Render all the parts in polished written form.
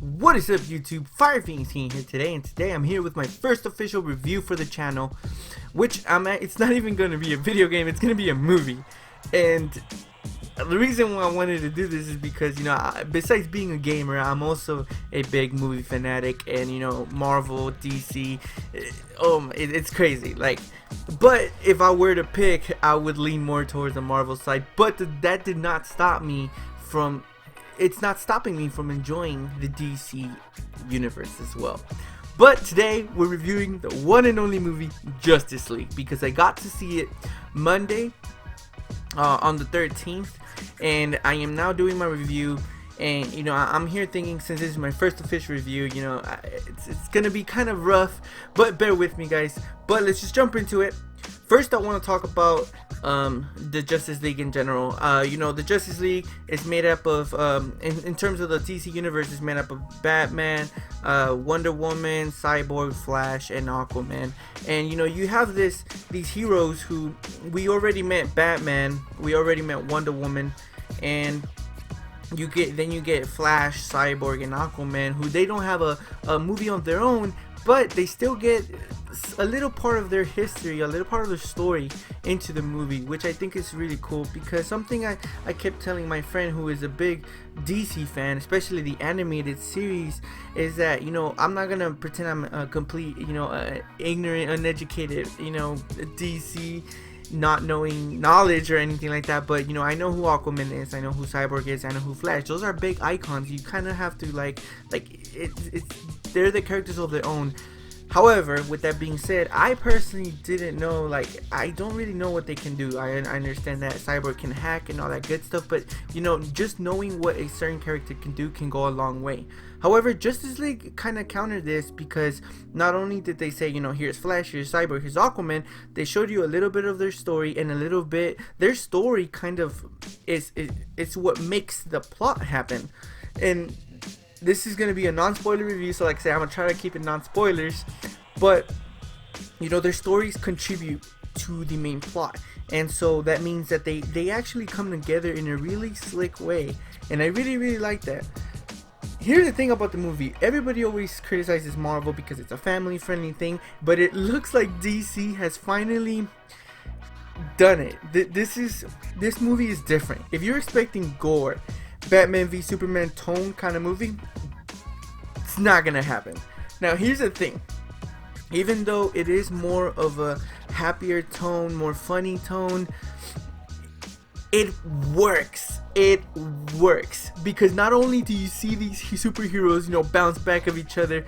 What is up, YouTube? FirePhoenixKing here today, and today I'm here with my first official review for the channel, which it's not even going to be a video game, it's going to be a movie. And the reason why I wanted to do this is because, besides being a gamer, I'm also a big movie fanatic, and, Marvel, DC, it's crazy. But if I were to pick, I would lean more towards the Marvel side, but that did not stop me from... It's not stopping me from enjoying the DC universe as well. But today we're reviewing the one and only movie Justice League, because I got to see it Monday on the 13th, and I am now doing my review. And I'm here thinking, since this is my first official review, it's gonna be kind of rough, but bear with me, guys. But let's just jump into it. First, I want to talk about the Justice League in general. The Justice League is made up of, in terms of the DC universe, is made up of Batman, Wonder Woman, Cyborg, Flash, and Aquaman. And you have these heroes who we already met. Batman, we already met Wonder Woman, and you get Flash, Cyborg, and Aquaman, who they don't have a movie on their own, but they still get a little part of their history, a little part of their story into the movie, which I think is really cool. Because something I kept telling my friend, who is a big DC fan, especially the animated series, is that I'm not gonna pretend I'm a complete ignorant, uneducated DC not knowing knowledge or anything like that, but I know who Aquaman is, I know who Cyborg is, I know who Flash. Those are big icons. You kind of have to they're the characters of their own. However, with that being said, I personally didn't know, I don't really know what they can do. I understand that Cyborg can hack and all that good stuff, but just knowing what a certain character can do can go a long way. However, Justice League kind of countered this, because not only did they say, here's Flash, here's Cyborg, here's Aquaman, they showed you a little bit of their story, and a little bit, their story kind of is what makes the plot happen. And this is going to be a non-spoiler review, so like I said, I'm going to try to keep it non-spoilers, but their stories contribute to the main plot, and so that means that they actually come together in a really slick way, and I really like that. Here's the thing about the movie. Everybody always criticizes Marvel because it's a family-friendly thing, but it looks like DC has finally done it. This movie is different. If you're expecting gore, Batman v Superman tone kind of movie, it's not gonna happen. Now here's the thing, even though it is more of a happier tone, more funny tone, it works because not only do you see these superheroes bounce back of each other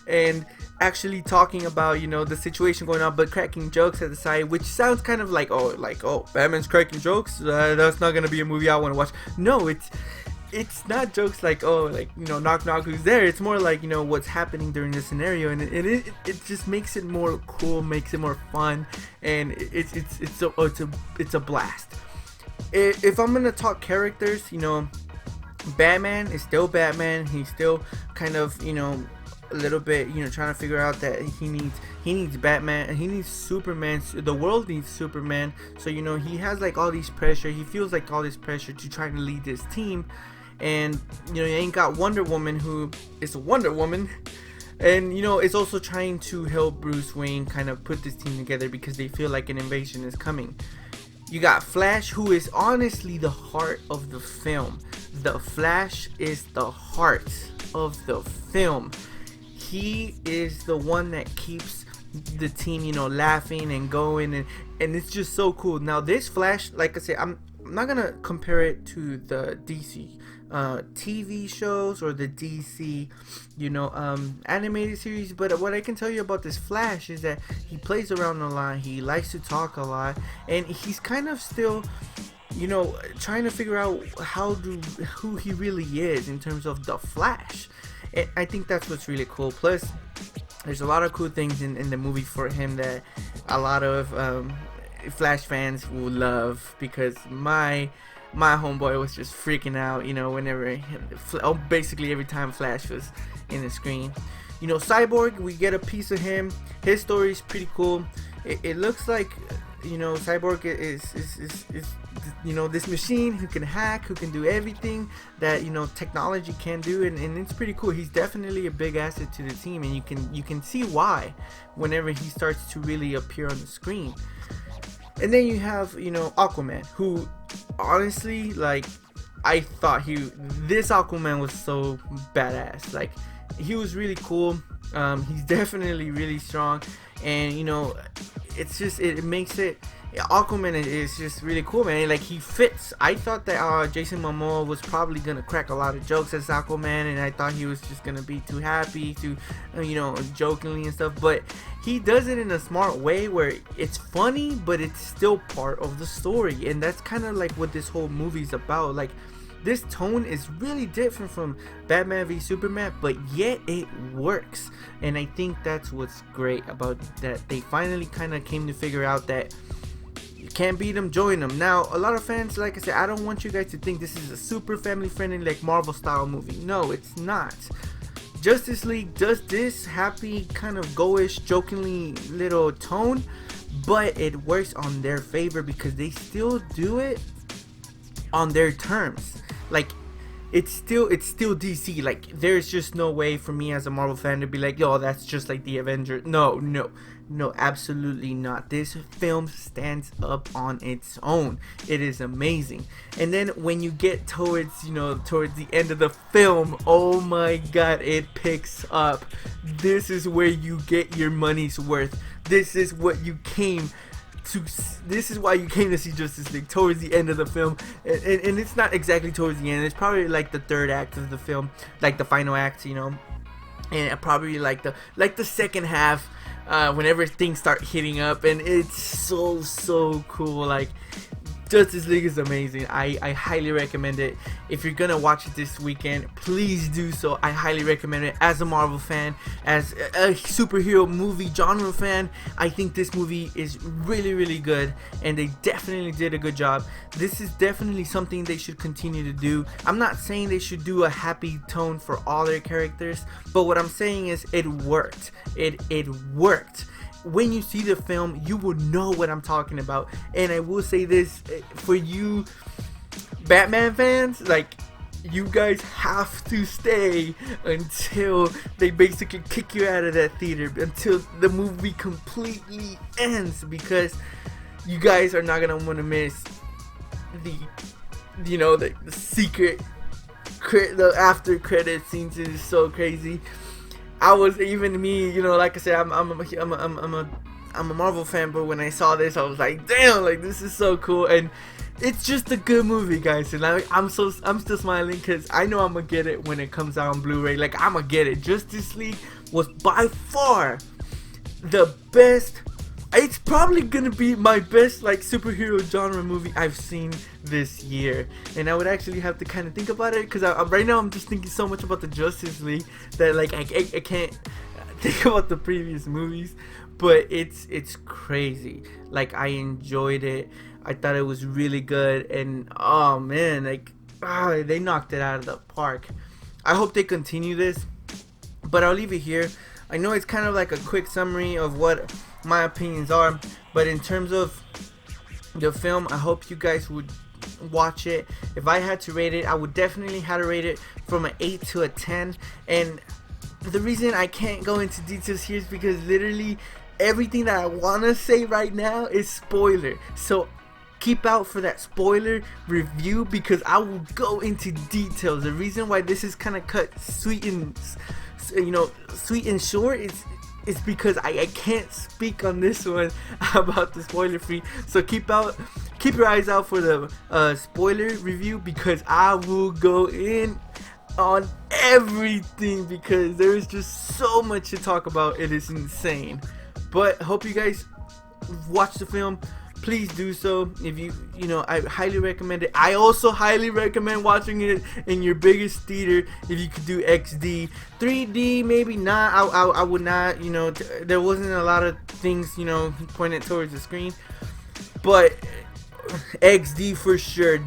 and actually talking about the situation going on, but cracking jokes at the side, which sounds kind of like Batman's cracking jokes, that's not gonna be a movie I want to watch. No, it's not jokes knock knock, who's there. It's more like what's happening during the scenario, and it just makes it more cool, makes it more fun, and it's a blast. If I'm gonna talk characters, Batman is still Batman. He's still kind of a little bit trying to figure out that he needs Batman, and he needs Superman. The world needs Superman, so he has all this pressure. He feels all this pressure to try to lead this team, and you ain't got Wonder Woman, who is a Wonder Woman, and is also trying to help Bruce Wayne kind of put this team together, because they feel like an invasion is coming. You got Flash, who is honestly the heart of the film. The Flash is the heart of the film. He is the one that keeps the team, laughing and going, and it's just so cool. Now this Flash, like I said, I'm not gonna compare it to the DC TV shows or the DC animated series, but what I can tell you about this Flash is that he plays around a lot, he likes to talk a lot, and he's kind of still trying to figure out who he really is in terms of the Flash. And I think that's what's really cool. Plus there's a lot of cool things in the movie for him that a lot of Flash fans will love, because my homeboy was just freaking out whenever basically every time Flash was in the screen. Cyborg, we get a piece of him. His story is pretty cool. It looks like Cyborg is this machine who can hack, who can do everything that technology can do, and it's pretty cool. He's definitely a big asset to the team, and you can see why whenever he starts to really appear on the screen. And then you have Aquaman, who honestly, like, I thought this Aquaman was so badass. Like, he was really cool. He's definitely really strong, and it's just, it makes it, Aquaman is just really cool, man. Like, he fits. I thought that Jason Momoa was probably gonna crack a lot of jokes as Aquaman, and I thought he was just gonna be too happy to jokingly and stuff, but he does it in a smart way where it's funny, but it's still part of the story. And that's kind of like what this whole movie's about. Like, this tone is really different from Batman v Superman, but yet it works. And I think that's what's great about that. They finally kind of came to figure out that you can't beat them, join them. Now, a lot of fans, like I said, I don't want you guys to think this is a super family friendly, like, Marvel style movie. No, it's not. Justice League does this happy, kind of go-ish, jokingly little tone, but it works on their favor because they still do it on their terms. Like, it's still DC. Like, there's just no way for me as a Marvel fan to be like, yo, that's just like the Avengers. No, absolutely not. This film stands up on its own. It is amazing. And then when you get towards the end of the film, oh my god, it picks up. This is where you get your money's worth. This is what you came to, this is why you came to see Justice League, towards the end of the film. And it's not exactly towards the end, it's probably like the third act of the film, like the final act, and probably like the second half, whenever things start hitting up, and it's so cool. Like, Justice League is amazing. I highly recommend it. If you're gonna watch it this weekend, please do so. I highly recommend it. As a Marvel fan, as a superhero movie genre fan, I think this movie is really good, and they definitely did a good job. This is definitely something they should continue to do. I'm not saying they should do a happy tone for all their characters, but what I'm saying is it worked. It worked. When you see the film, you will know what I'm talking about. And I will say this, for you Batman fans, like, you guys have to stay until they basically kick you out of that theater, until the movie completely ends, because you guys are not gonna want to miss the secret, the after credit scenes. Is so crazy. I was, even me, like I said, I'm a Marvel fan, but when I saw this, I was like, damn, like, this is so cool. And it's just a good movie, guys, and I'm still smiling because I know I'm gonna get it when it comes out on Blu-ray. Like, I'm gonna get it. Justice League was by far the best. It's probably gonna be my best, like, superhero genre movie I've seen this year. And I would actually have to kind of think about it, because right now I'm just thinking so much about the Justice League that, like, I can't think about the previous movies. But it's crazy. Like, I enjoyed it. I thought it was really good, and oh man, like, they knocked it out of the park. I hope they continue this, but I'll leave it here. I know it's kind of like a quick summary of what my opinions are, but in terms of the film, I hope you guys would watch it. If I had to rate it, I would definitely have to rate it from an 8 to a 10. And the reason I can't go into details here is because literally everything that I want to say right now is spoiler. So keep out for that spoiler review, because I will go into details. The reason why this is kind of cut sweet and short is because I can't speak on this one about the spoiler free. So keep your eyes out for the spoiler review, because I will go in on everything, because there is just so much to talk about. It is insane. But hope you guys watch the film. Please do so. If I highly recommend it. I also highly recommend watching it in your biggest theater if you could do XD. 3D maybe not. I would not. There wasn't a lot of things pointed towards the screen, but XD for sure.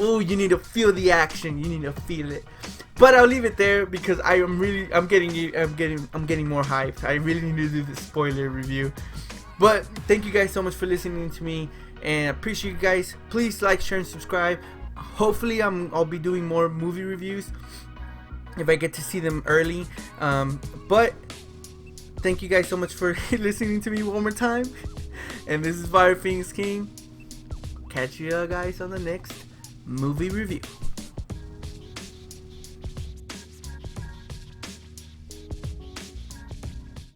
Oh, you need to feel the action. You need to feel it. But I'll leave it there, because I'm getting more hyped. I really need to do the spoiler review. But thank you guys so much for listening to me, and I appreciate you guys. Please like, share, and subscribe. Hopefully I'll be doing more movie reviews if I get to see them early. But thank you guys so much for listening to me one more time. And this is FirePhoenixKing. Catch you guys on the next movie review.